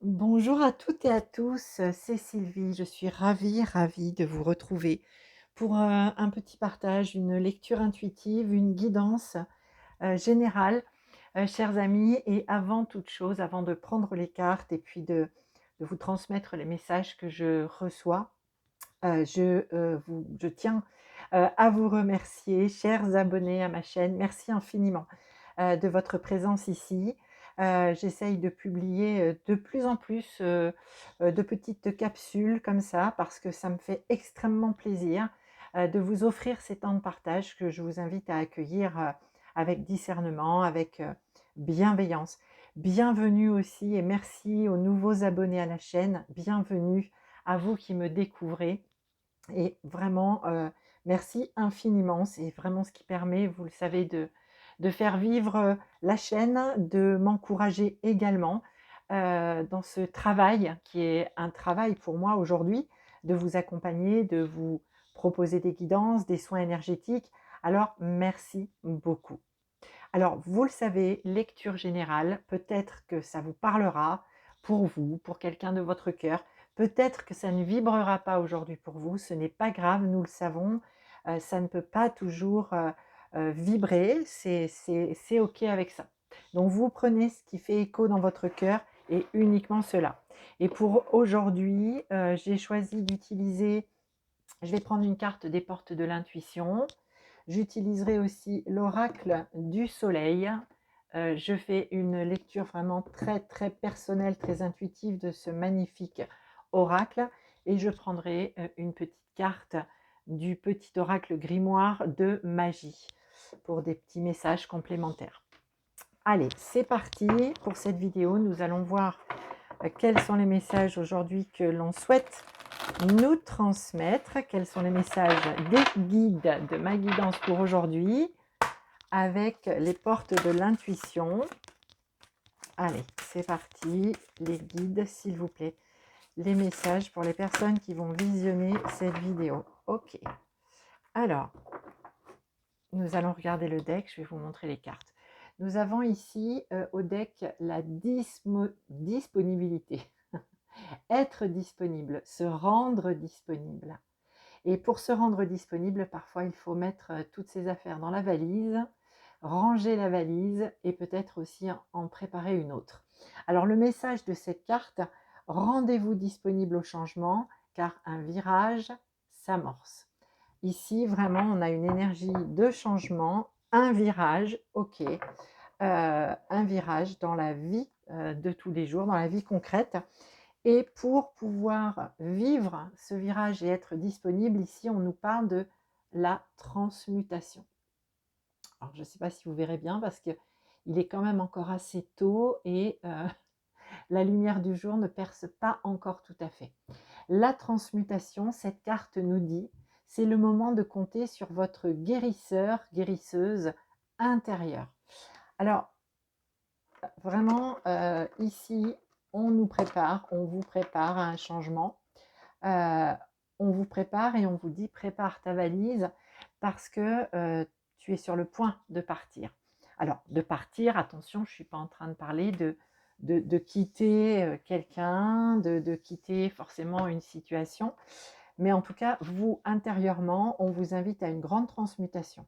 Bonjour à toutes et à tous, c'est Sylvie. Je suis ravie de vous retrouver pour un petit partage, une lecture intuitive, une guidance générale, chers amis. Et avant toute chose, avant de prendre les cartes et puis de vous transmettre les messages que je reçois, je tiens à vous remercier, chers abonnés à ma chaîne. Merci infiniment de votre présence ici. J'essaye de publier de plus en plus de petites capsules comme ça parce que ça me fait extrêmement plaisir de vous offrir ces temps de partage que je vous invite à accueillir avec discernement, avec bienveillance. Bienvenue aussi et merci aux nouveaux abonnés à la chaîne. Bienvenue à vous qui me découvrez. Et vraiment, merci infiniment. C'est vraiment ce qui permet, vous le savez, de faire vivre la chaîne, de m'encourager également dans ce travail qui est un travail pour moi aujourd'hui, de vous accompagner, de vous proposer des guidances, des soins énergétiques. Alors, merci beaucoup. Alors, vous le savez, lecture générale, peut-être que ça vous parlera pour vous, pour quelqu'un de votre cœur. Peut-être que ça ne vibrera pas aujourd'hui pour vous, ce n'est pas grave, nous le savons, ça ne peut pas toujours vibrer, c'est OK avec ça. Donc vous prenez ce qui fait écho dans votre cœur et uniquement cela. Et pour aujourd'hui, j'ai choisi d'utiliser, je vais prendre une carte des portes de l'intuition. J'utiliserai aussi l'oracle du soleil. Je fais une lecture vraiment très personnelle, très intuitive de ce magnifique oracle. Et je prendrai une petite carte du petit oracle grimoire de magie pour des petits messages complémentaires. Allez, c'est parti pour cette vidéo. Nous allons voir quels sont les messages aujourd'hui que l'on souhaite nous transmettre, quels sont les messages des guides de ma guidance pour aujourd'hui avec les portes de l'intuition. Allez, c'est parti, les guides, s'il vous plaît, les messages pour les personnes qui vont visionner cette vidéo. Ok, alors, nous allons regarder le deck, je vais vous montrer les cartes. Nous avons ici au deck la disponibilité. Être disponible, se rendre disponible. Et pour se rendre disponible, parfois il faut mettre toutes ses affaires dans la valise, ranger la valise et peut-être aussi en préparer une autre. Alors le message de cette carte, rendez-vous disponible au changement car un virage s'amorce. Ici vraiment on a une énergie de changement, un virage, ok, un virage dans la vie de tous les jours, dans la vie concrète. Et pour pouvoir vivre ce virage et être disponible, ici, on nous parle de la transmutation. Alors, je ne sais pas si vous verrez bien parce qu'il est quand même encore assez tôt et la lumière du jour ne perce pas encore tout à fait. La transmutation, cette carte nous dit, c'est le moment de compter sur votre guérisseur, guérisseuse intérieure. Alors, vraiment, ici, on nous prépare, on vous prépare à un changement. On vous prépare et on vous dit prépare ta valise parce que tu es sur le point de partir. Alors, de partir, attention, je ne suis pas en train de parler de quitter quelqu'un, de quitter forcément une situation, mais en tout cas, vous, intérieurement, on vous invite à une grande transmutation.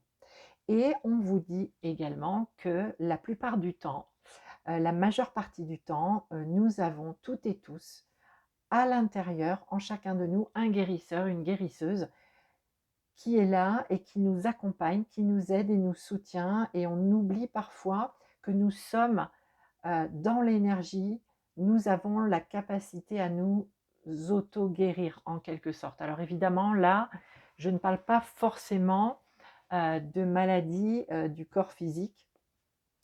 Et on vous dit également que la plupart du temps, la majeure partie du temps, nous avons toutes et tous à l'intérieur, en chacun de nous, un guérisseur, une guérisseuse qui est là et qui nous accompagne, qui nous aide et nous soutient. Et on oublie parfois que nous sommes dans l'énergie, nous avons la capacité à nous auto-guérir en quelque sorte. Alors évidemment, là, je ne parle pas forcément de maladies du corps physique.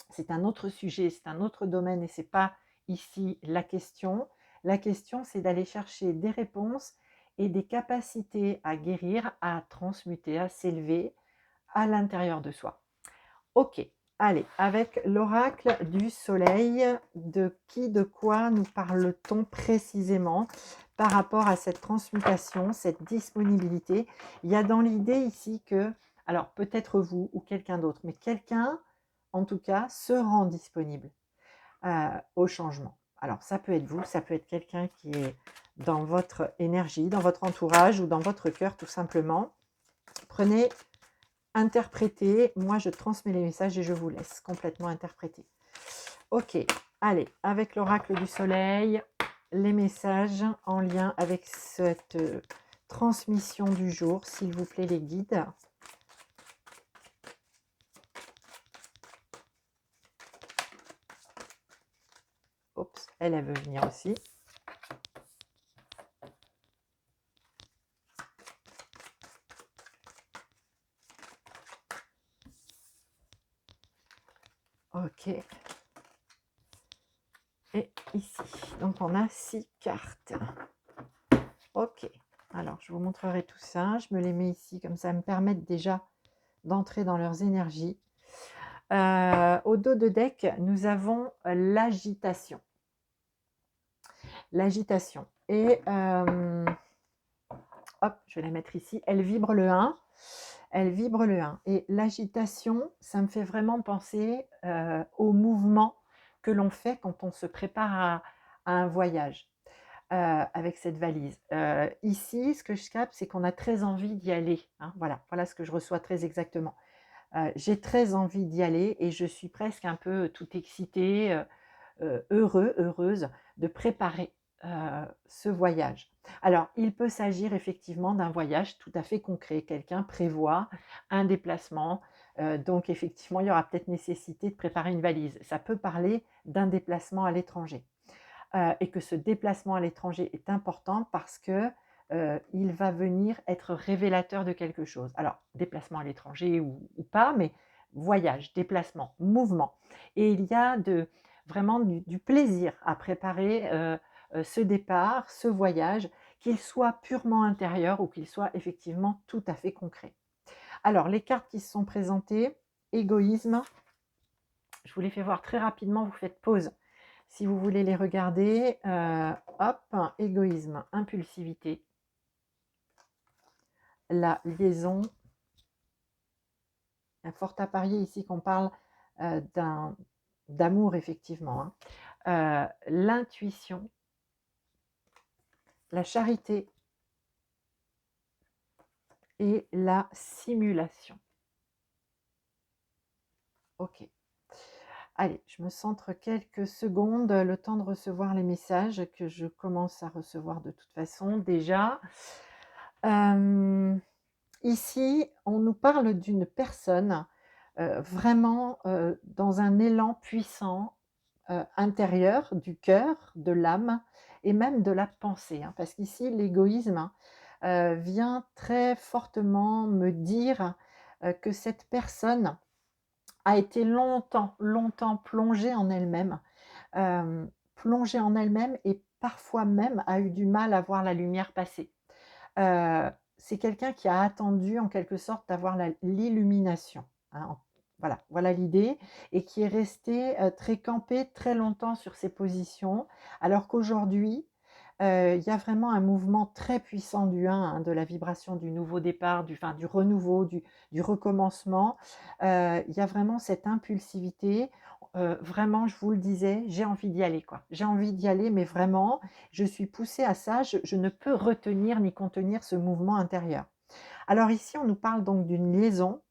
C'est un autre sujet, c'est un autre domaine et ce n'est pas ici la question. La question, c'est d'aller chercher des réponses et des capacités à guérir, à transmuter, à s'élever à l'intérieur de soi. Ok, allez, avec l'oracle du soleil, de qui, de quoi nous parle-t-on précisément par rapport à cette transmutation, cette disponibilité? Il y a dans l'idée ici que, alors peut-être vous ou quelqu'un d'autre, mais quelqu'un, en tout cas, se rend disponible au changement. Alors, ça peut être vous, ça peut être quelqu'un qui est dans votre énergie, dans votre entourage ou dans votre cœur, tout simplement. Prenez, interprétez. Moi, je transmets les messages et je vous laisse complètement interpréter. Ok, allez, avec l'oracle du soleil, les messages en lien avec cette transmission du jour, s'il vous plaît, les guides. Oups, elle veut venir aussi. Ok. Et ici, donc on a 6 cartes. Ok, alors je vous montrerai tout ça. Je me les mets ici, comme ça me permettent déjà d'entrer dans leurs énergies. Au dos de deck, nous avons l'agitation. L'agitation. Et hop, je vais la mettre ici. Elle vibre le 1. Elle vibre le 1. Et l'agitation, ça me fait vraiment penser au mouvement que l'on fait quand on se prépare à un voyage avec cette valise. Ici, ce que je capte, c'est qu'on a très envie d'y aller. Hein, voilà ce que je reçois très exactement. J'ai très envie d'y aller et je suis presque un peu tout excitée, heureuse de préparer ce voyage. Alors, il peut s'agir effectivement d'un voyage tout à fait concret. Quelqu'un prévoit un déplacement, donc effectivement, il y aura peut-être nécessité de préparer une valise. Ça peut parler d'un déplacement à l'étranger. Et que ce déplacement à l'étranger est important parce que il va venir être révélateur de quelque chose. Alors, déplacement à l'étranger ou pas, mais voyage, déplacement, mouvement. Et il y a vraiment du plaisir à préparer ce départ, ce voyage, qu'il soit purement intérieur ou qu'il soit effectivement tout à fait concret. Alors, les cartes qui se sont présentées, égoïsme, je vous les fais voir très rapidement, vous faites pause. Si vous voulez les regarder, hop, égoïsme, impulsivité, la liaison. Il y a fort à parier ici qu'on parle d'amour, effectivement. Hein. L'intuition, la charité et la simulation. Ok. Allez, je me centre quelques secondes, le temps de recevoir les messages que je commence à recevoir de toute façon déjà. Ici, on nous parle d'une personne vraiment dans un élan puissant intérieur du cœur, de l'âme et même de la pensée. Hein, parce qu'ici, l'égoïsme vient très fortement me dire que cette personne a été longtemps plongée en elle-même, plongée en elle-même et parfois même a eu du mal à voir la lumière passer. C'est quelqu'un qui a attendu en quelque sorte d'avoir l'illumination. Hein, voilà l'idée, et qui est resté très campé très longtemps sur ses positions, alors qu'aujourd'hui, il y a vraiment un mouvement très puissant du 1, hein, de la vibration du nouveau départ, du renouveau, du recommencement. Il y a vraiment cette impulsivité. Vraiment, je vous le disais, j'ai envie d'y aller, quoi. J'ai envie d'y aller, mais vraiment, je suis poussée à ça. Je ne peux retenir ni contenir ce mouvement intérieur. Alors ici, on nous parle donc d'une liaison.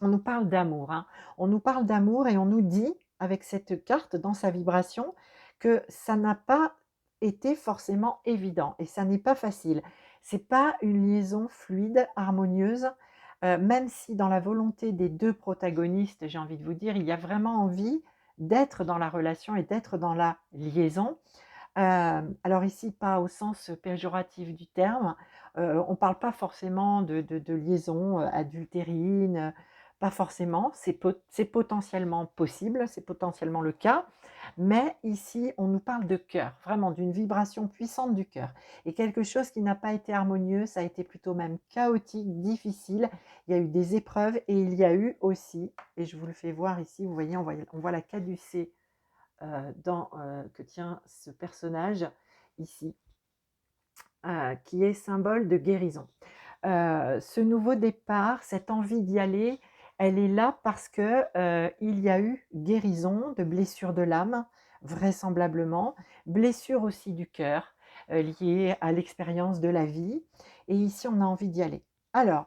On nous parle d'amour. Hein. On nous parle d'amour et on nous dit, avec cette carte dans sa vibration, que ça n'a pas été forcément évident et ça n'est pas facile. C'est pas une liaison fluide, harmonieuse, même si dans la volonté des deux protagonistes, j'ai envie de vous dire, il y a vraiment envie d'être dans la relation et d'être dans la liaison. Alors ici, pas au sens péjoratif du terme. On ne parle pas forcément de liaison adultérine, pas forcément. C'est potentiellement possible, c'est potentiellement le cas. Mais ici, on nous parle de cœur, vraiment d'une vibration puissante du cœur. Et quelque chose qui n'a pas été harmonieux, ça a été plutôt même chaotique, difficile. Il y a eu des épreuves et il y a eu aussi, et je vous le fais voir ici, vous voyez, on voit la caducée que tient ce personnage ici, qui est symbole de guérison. Ce nouveau départ, cette envie d'y aller, elle est là parce que il y a eu guérison de blessures de l'âme, vraisemblablement, blessure aussi du cœur, liée à l'expérience de la vie et ici on a envie d'y aller. Alors,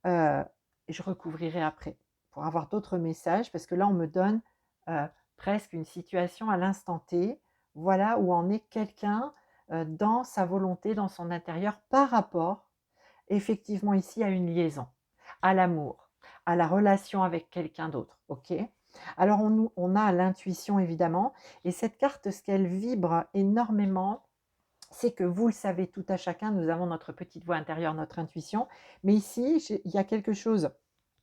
heu, je recouvrirai après pour avoir d'autres messages parce que là on me donne, heu, presque une situation à l'instant T, voilà où en est quelqu'un, dans sa volonté, dans son intérieur par rapport effectivement ici à une liaison, à l'amour, à la relation avec quelqu'un d'autre, OK? Alors on a l'intuition évidemment et cette carte, ce qu'elle vibre énormément, c'est que vous le savez tout à chacun, nous avons notre petite voix intérieure, notre intuition, mais ici, il y a quelque chose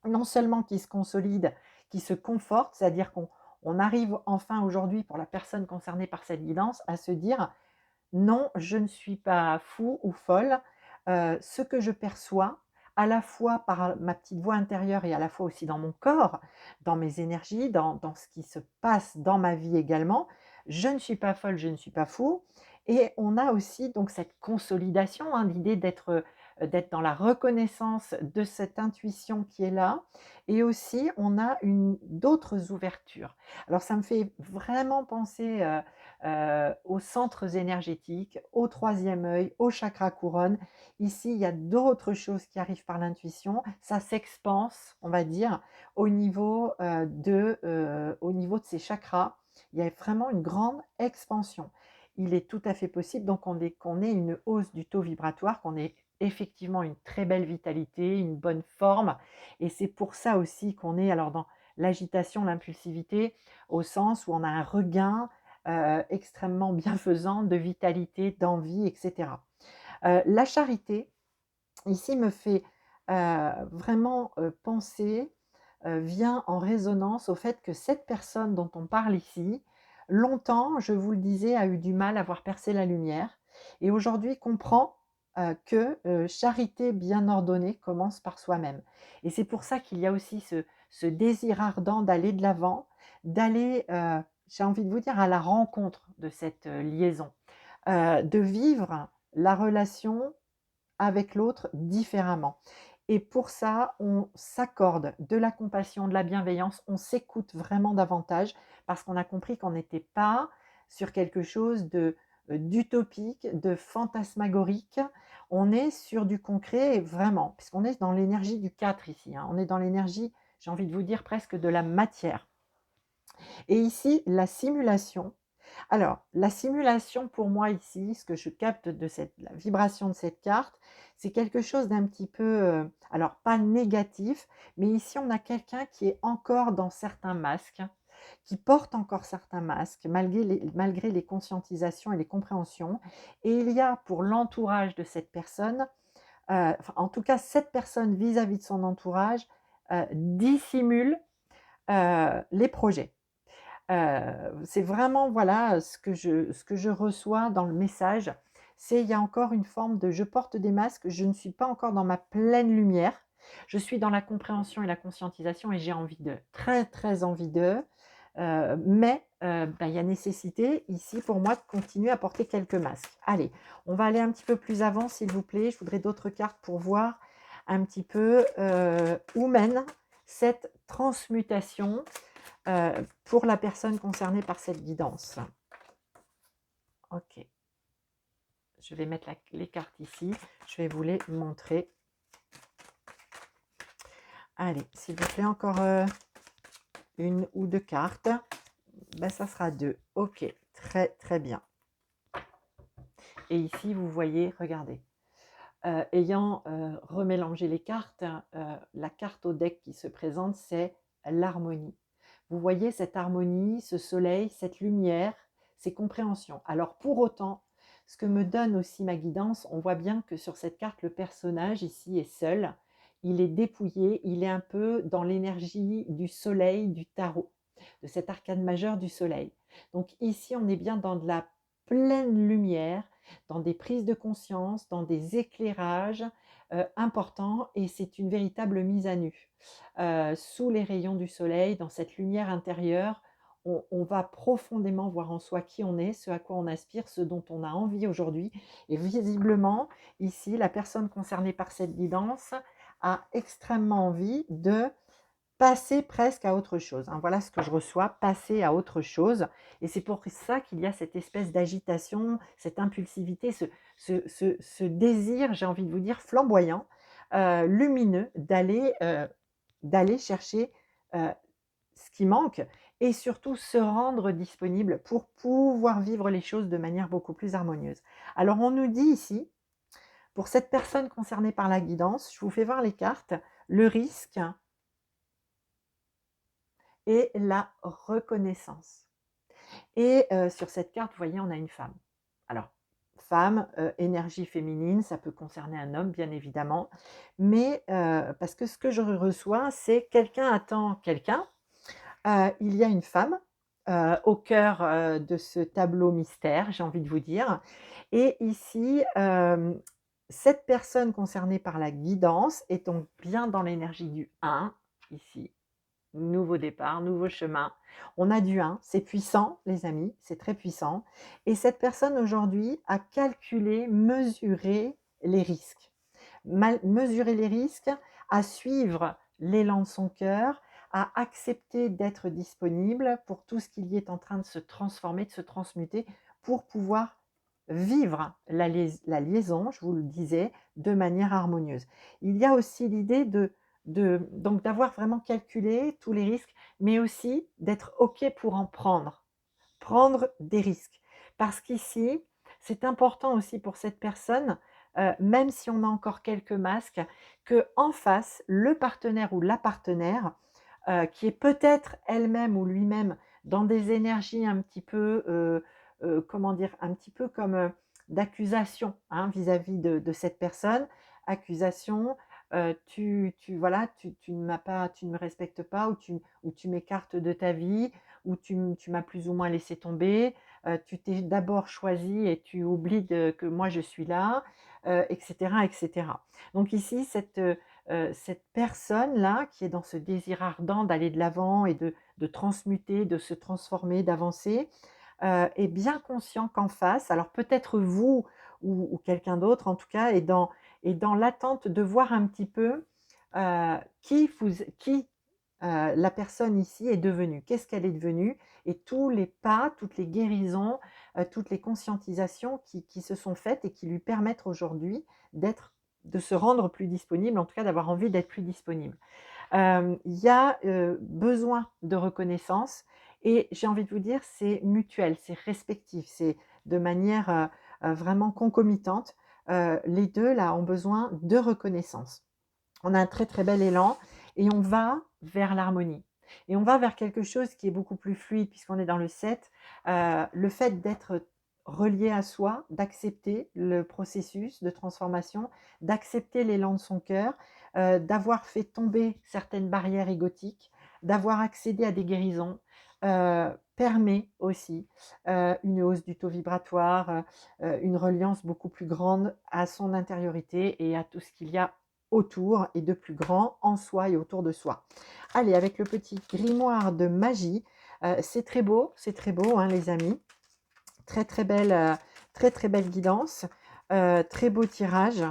non seulement qui se consolide, qui se conforte, c'est-à-dire qu'on arrive enfin aujourd'hui pour la personne concernée par cette guidance à se dire non, je ne suis pas fou ou folle. Ce que je perçois, à la fois par ma petite voix intérieure et à la fois aussi dans mon corps, dans mes énergies, dans ce qui se passe dans ma vie également, je ne suis pas folle, je ne suis pas fou et on a aussi donc cette consolidation, hein, l'idée d'être dans la reconnaissance de cette intuition qui est là et aussi on a d'autres ouvertures. Alors ça me fait vraiment penser, aux centres énergétiques, au troisième œil, au chakra couronne. Ici, il y a d'autres choses qui arrivent par l'intuition. Ça s'expanse, on va dire, au niveau de ces chakras. Il y a vraiment une grande expansion. Il est tout à fait possible donc qu'on ait une hausse du taux vibratoire, qu'on ait effectivement une très belle vitalité, une bonne forme. Et c'est pour ça aussi qu'on est alors dans l'agitation, l'impulsivité, au sens où on a un regain extrêmement bienfaisant, de vitalité, d'envie, etc. La charité, ici, me fait vraiment penser, vient en résonance au fait que cette personne dont on parle ici, longtemps, je vous le disais, a eu du mal à voir percer la lumière et aujourd'hui comprend que charité bien ordonnée commence par soi-même. Et c'est pour ça qu'il y a aussi ce désir ardent d'aller de l'avant, d'aller, j'ai envie de vous dire, à la rencontre de cette liaison, de vivre la relation avec l'autre différemment. Et pour ça, on s'accorde de la compassion, de la bienveillance, on s'écoute vraiment davantage parce qu'on a compris qu'on n'était pas sur quelque chose d'utopique, de fantasmagorique. On est sur du concret vraiment, puisqu'on est dans l'énergie du 4 ici, hein. On est dans l'énergie, j'ai envie de vous dire, presque de la matière. Et ici, la simulation. Alors, la simulation pour moi ici, ce que je capte de la vibration de cette carte, c'est quelque chose d'un petit peu, alors pas négatif, mais ici on a quelqu'un qui est encore dans certains masques, qui porte encore certains masques, malgré les conscientisations et les compréhensions. Et il y a pour l'entourage de cette personne, enfin, en tout cas cette personne vis-à-vis de son entourage, dissimule les projets. C'est vraiment voilà, ce que je reçois dans le message, c'est il y a encore une forme de: «Je porte des masques, je ne suis pas encore dans ma pleine lumière. Je suis dans la compréhension et la conscientisation et j'ai envie d'eux, très, très envie d'eux». Mais il y a nécessité ici pour moi de continuer à porter quelques masques. Allez, on va aller un petit peu plus avant s'il vous plaît. Je voudrais d'autres cartes pour voir un petit peu, où mène cette transmutation pour la personne concernée par cette guidance. Ok, je vais mettre les cartes ici, je vais vous les montrer. Allez, s'il vous plaît, encore une ou deux cartes. Ben, ça sera deux. Ok, très très bien. Et ici, vous voyez, regardez, ayant remélangé les cartes, la carte au deck qui se présente, c'est l'harmonie. Vous voyez cette harmonie, ce soleil, cette lumière, ces compréhensions. Alors pour autant, ce que me donne aussi ma guidance, on voit bien que sur cette carte, le personnage ici est seul, il est dépouillé, il est un peu dans l'énergie du soleil, du tarot, de cet arcane majeur du soleil. Donc ici, on est bien dans de la pleine lumière, dans des prises de conscience, dans des éclairages importants et c'est une véritable mise à nu. Sous les rayons du soleil, dans cette lumière intérieure, on va profondément voir en soi qui on est, ce à quoi on aspire, ce dont on a envie aujourd'hui. Et visiblement, ici, la personne concernée par cette guidance a extrêmement envie de passer presque à autre chose, hein. Voilà ce que je reçois, passer à autre chose. Et c'est pour ça qu'il y a cette espèce d'agitation, cette impulsivité, ce désir, j'ai envie de vous dire, flamboyant, lumineux, d'aller chercher ce qui manque et surtout se rendre disponible pour pouvoir vivre les choses de manière beaucoup plus harmonieuse. Alors on nous dit ici, pour cette personne concernée par la guidance, je vous fais voir les cartes, le risque et la reconnaissance. Et sur cette carte, vous voyez, on a une femme. Alors, femme, énergie féminine, ça peut concerner un homme, bien évidemment, mais parce que ce que je reçois, c'est quelqu'un attend quelqu'un. Il y a une femme, au cœur, de ce tableau mystère, j'ai envie de vous dire. Et ici, cette personne concernée par la guidance est donc bien dans l'énergie du 1, ici. Nouveau départ, nouveau chemin. On a du 1, c'est puissant les amis, c'est très puissant. Et cette personne aujourd'hui a calculé, mesuré les risques. Mesurer les risques, à suivre l'élan de son cœur, à accepter d'être disponible pour tout ce qui est en train de se transformer, de se transmuter, pour pouvoir vivre la liaison, je vous le disais, de manière harmonieuse. Il y a aussi l'idée donc d'avoir vraiment calculé tous les risques, mais aussi d'être OK pour en prendre. Prendre des risques. Parce qu'ici, c'est important aussi pour cette personne, même si on a encore quelques masques, qu'en face, le partenaire ou la partenaire, qui est peut-être elle-même ou lui-même dans des énergies un petit peu, comment dire? Un petit peu comme, d'accusation, hein, vis-à-vis de cette personne. Accusation, voilà, tu ne m'as pas tu ne me respectes pas ou tu m'écartes de ta vie, ou tu m'as plus ou moins laissé tomber, tu t'es d'abord choisi et tu oublies que moi je suis là, et cetera, et cetera. Donc ici, cette personne-là qui est dans ce désir ardent d'aller de l'avant et de transmuter, de se transformer, d'avancer, est bien conscient qu'en face, alors peut-être vous ou quelqu'un d'autre en tout cas, est dans l'attente de voir un petit peu, qui la personne ici est devenue. Qu'est-ce qu'elle est devenue? Et tous les pas, toutes les guérisons, toutes les conscientisations qui se sont faites et qui lui permettent aujourd'hui de se rendre plus disponible, en tout cas d'avoir envie d'être plus disponible. Il y a, besoin de reconnaissance et j'ai envie de vous dire, c'est mutuel, c'est respectif, c'est de manière, vraiment concomitante. Les 2 là ont besoin de reconnaissance. On a un très, très bel élan et on va vers l'harmonie et on va vers quelque chose qui est beaucoup plus fluide puisqu'on est dans le 7. Le fait d'être relié à soi, d'accepter le processus de transformation, d'accepter l'élan de son cœur, d'avoir fait tomber certaines barrières égotiques, d'avoir accédé à des guérisons, permet aussi, une hausse du taux vibratoire, une reliance beaucoup plus grande à son intériorité et à tout ce qu'il y a autour et de plus grand en soi et autour de soi. Allez, avec le petit grimoire de magie, c'est très beau, hein, les amis. Très, très, très belle guidance, très beau tirage.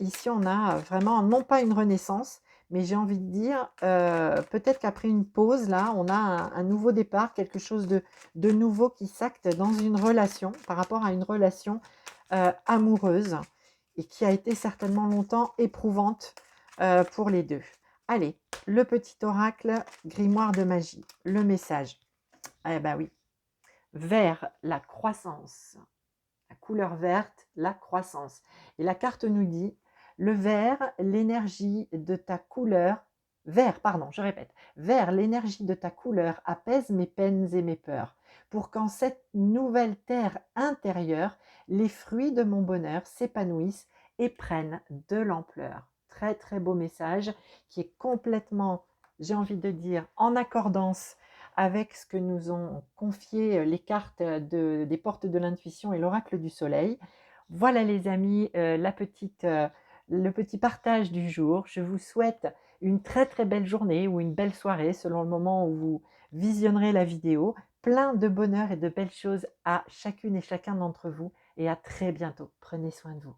Ici, on a vraiment non pas une renaissance, mais j'ai envie de dire, peut-être qu'après une pause, là, on a un nouveau départ, quelque chose de nouveau qui s'acte dans une relation, par rapport à une relation amoureuse et qui a été certainement longtemps éprouvante pour les deux. Allez, le petit oracle grimoire de magie, le message. Eh ben oui, vers la croissance. La couleur verte, la croissance. Et la carte nous dit, le vert, l'énergie de ta couleur, vert, pardon, je répète, vert, l'énergie de ta couleur apaise mes peines et mes peurs, pour qu'en cette nouvelle terre intérieure, les fruits de mon bonheur s'épanouissent et prennent de l'ampleur. Très très beau message qui est complètement, j'ai envie de dire, en accordance avec ce que nous ont confié les cartes des portes de l'intuition et l'oracle du soleil. Voilà les amis, le petit partage du jour. Je vous souhaite une très très belle journée ou une belle soirée selon le moment où vous visionnerez la vidéo. Plein de bonheur et de belles choses à chacune et chacun d'entre vous et à très bientôt. Prenez soin de vous.